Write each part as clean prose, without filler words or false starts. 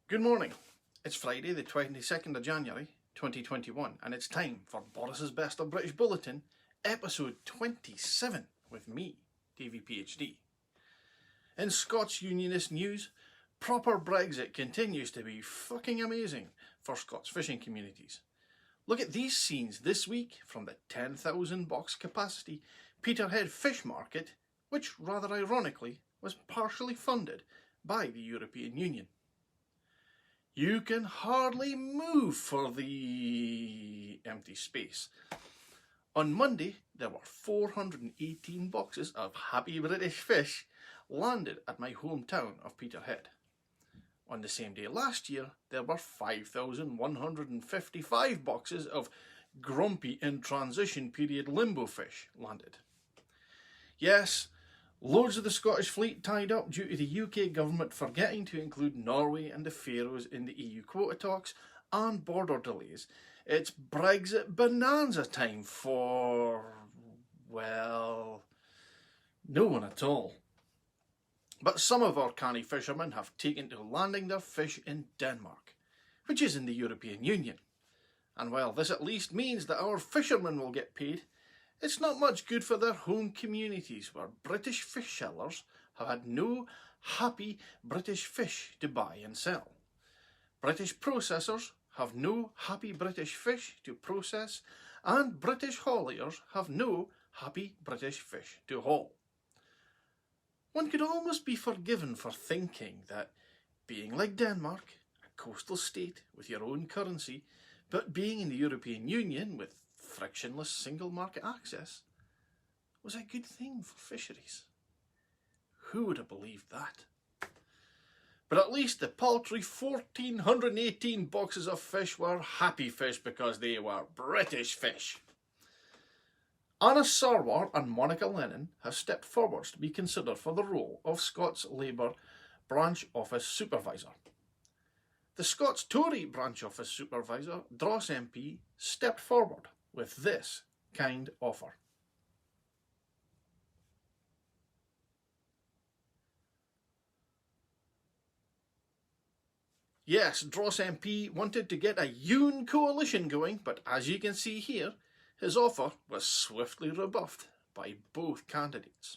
Good morning. It's Friday the 22nd of January 2021 and it's time for Boris's Best of British Bulletin, episode 27 with me, DaviePHD. In Scots Unionist news, proper Brexit continues to be fucking amazing for Scots fishing communities. Look at these scenes this week from the 10,000 box capacity Peterhead Fish Market, which rather ironically was partially funded by the European Union. You can hardly move for the empty space. On Monday, there were 418 boxes of happy British fish landed at my hometown of Peterhead. On the same day last year, there were 5,155 boxes of grumpy in transition period limbo fish landed. Yes, loads of the Scottish fleet tied up due to the UK government forgetting to include Norway and the Faroes in the EU quota talks and border delays. It's Brexit bonanza time for, well, no one at all. But some of our canny fishermen have taken to landing their fish in Denmark, which is in the European Union. And while this at least means that our fishermen will get paid, it's not much good for their home communities where British fish sellers have had no happy British fish to buy and sell. British processors have no happy British fish to process, and British hauliers have no happy British fish to haul. One could almost be forgiven for thinking that being like Denmark, a coastal state with your own currency, but being in the European Union with frictionless single market access was a good thing for fisheries. Who would have believed that? But at least the paltry 1,418 boxes of fish were happy fish because they were British fish. Anna Sarwar and Monica Lennon have stepped forwards to be considered for the role of Scots Labour Branch Office Supervisor. The Scots Tory Branch Office Supervisor, Dross MP, stepped forward with this kind offer. Yes, Dross MP wanted to get a UN coalition going, but as you can see here, his offer was swiftly rebuffed by both candidates.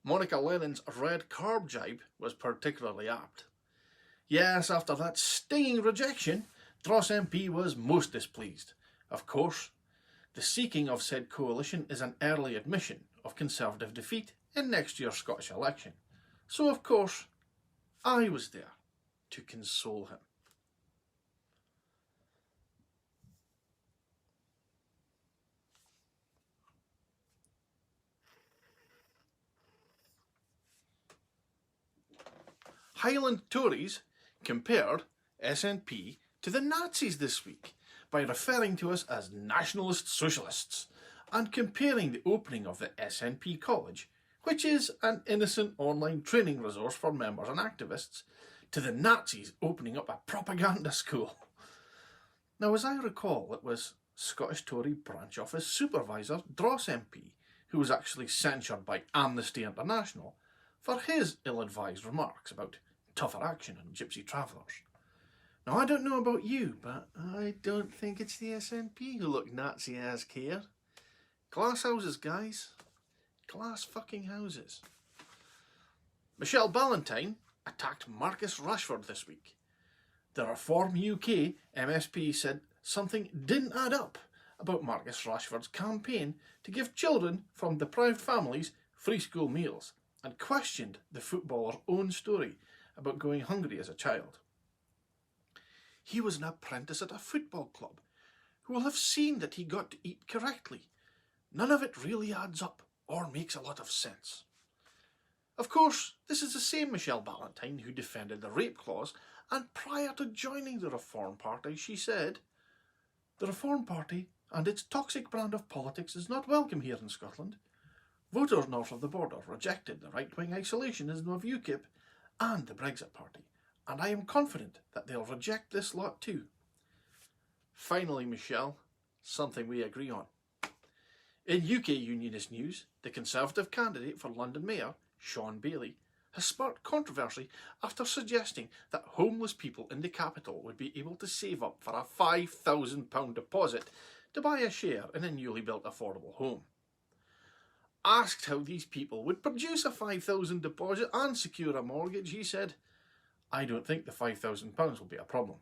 Monica Lennon's red carb jibe was particularly apt. Yes, after that stinging rejection, Dross MP was most displeased. Of course, the seeking of said coalition is an early admission of Conservative defeat in next year's Scottish election. So of course, I was there to console him. Highland Tories compared SNP to the Nazis this week by referring to us as nationalist socialists and comparing the opening of the SNP College, which is an innocent online training resource for members and activists, to the Nazis opening up a propaganda school. Now, as I recall, it was Scottish Tory Branch Office Supervisor Dross MP who was actually censured by Amnesty International for his ill-advised remarks about tougher action on gypsy travellers. Now, I don't know about you, but I don't think it's the SNP who look Nazi-as here. Glass houses, guys. Glass fucking houses. Michelle Ballantyne attacked Marcus Rashford this week. The Reform UK MSP said something didn't add up about Marcus Rashford's campaign to give children from deprived families free school meals and questioned the footballer's own story about going hungry as a child. He was an apprentice at a football club who will have seen that he got to eat correctly. None of it really adds up or makes a lot of sense. Of course, this is the same Michelle Ballantyne who defended the rape clause, and prior to joining the Reform Party, she said, "The Reform Party and its toxic brand of politics is not welcome here in Scotland. Voters north of the border rejected the right-wing isolationism of UKIP and the Brexit Party, and I am confident that they'll reject this lot too. Finally, Michelle, something we agree on. In UK Unionist news, the Conservative candidate for London Mayor, Sean Bailey, has sparked controversy after suggesting that homeless people in the capital would be able to save up for a £5,000 deposit to buy a share in a newly built affordable home. Asked how these people would produce a £5,000 deposit and secure a mortgage, he said, "I don't think the £5,000 will be a problem."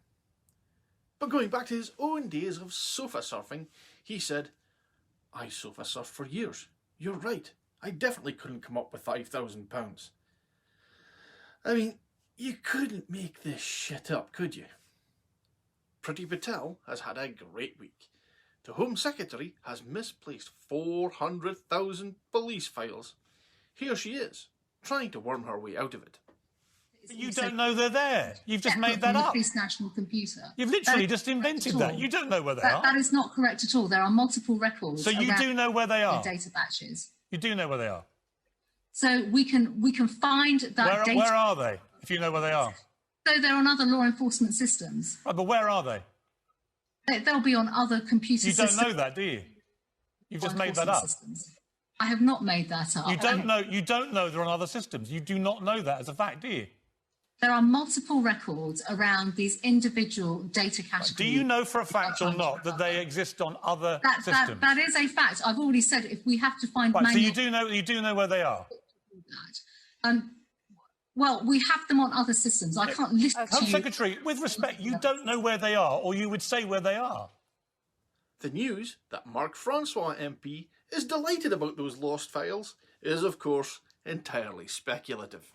But going back to his own days of sofa surfing, he said, "I sofa surfed for years. You're right, I definitely couldn't come up with £5,000. I mean, you couldn't make this shit up, could you? Priti Patel has had a great week. The Home Secretary has misplaced 400,000 police files. Here she is, trying to worm her way out of it. But you don't know they're there. You've just made that up. The national computer. You've literally just invented that. You don't know where they are. That is not correct at all. There are multiple records. So you do know where they are. Data batches. You do know where they are. So we can find that data. Where are they? If you know where they are. So they're on other law enforcement systems. Right, but where are they? They'll be on other computer systems. You don't know that, do you? You've just made that up. Systems. I have not made that up. You don't know. You don't know they're on other systems. You do not know that as a fact, do you? There are multiple records around these individual data categories. Do you know for a fact or not that they exist on other systems? That is a fact. I've already said if we have to find. Right, so you do know where they are. Well, we have them on other systems. I can't list to you. Home Secretary, with respect, you don't know where they are, or you would say where they are. The news that Mark Francois MP is delighted about those lost files is, of course, entirely speculative.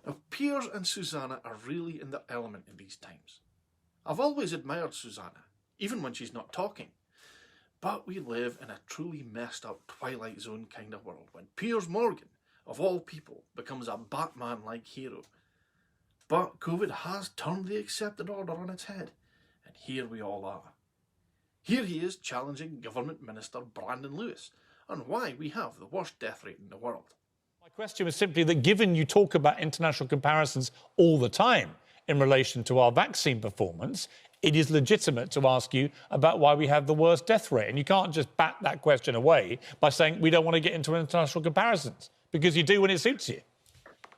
Now, Piers and Susanna are really in their element in these times. I've always admired Susanna, even when she's not talking. But we live in a truly messed up Twilight Zone kind of world when Piers Morgan, of all people, becomes a Batman-like hero. But COVID has turned the accepted order on its head, and here we all are. Here he is challenging Government Minister Brandon Lewis on why we have the worst death rate in the world. My question was simply that given you talk about international comparisons all the time in relation to our vaccine performance, it is legitimate to ask you about why we have the worst death rate. And you can't just bat that question away by saying we don't want to get into international comparisons, because you do when it suits you.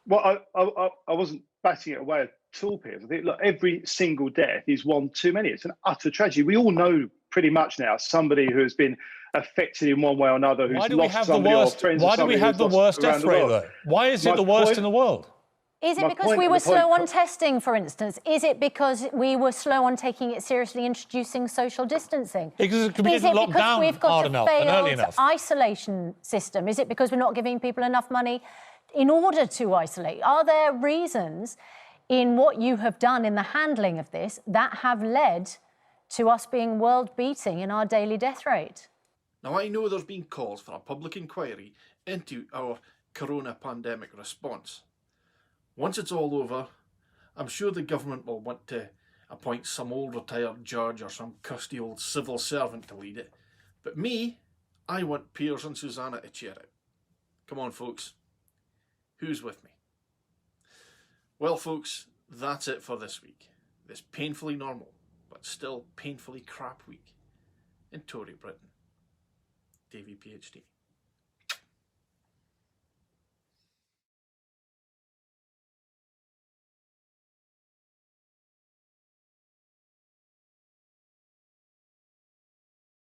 Well, I wasn't batting it away at all, Piers. I think, look, every single death is one too many. It's an utter tragedy. We all know pretty much now somebody who has been affected in one way or another, who's lost somebody or friends. Why do we have the worst death rate, though? Why is it the worst in the world? Is it because we were slow on testing, for instance? Is it because we were slow on taking it seriously, introducing social distancing? Because we is didn't it lock because down we've got hard a enough and early failed enough? isolation system? Is it because we're not giving people enough money in order to isolate? Are there reasons in what you have done in the handling of this that have led to us being world-beating in our daily death rate? Now, I know there's been calls for a public inquiry into our corona pandemic response. Once it's all over, I'm sure the government will want to appoint some old retired judge or some custy old civil servant to lead it. But me, I want Piers and Susanna to chair it. Come on, folks. Who's with me? Well, folks, that's it for this week. This painfully normal, but still painfully crap week in Tory Britain. DaviePHD.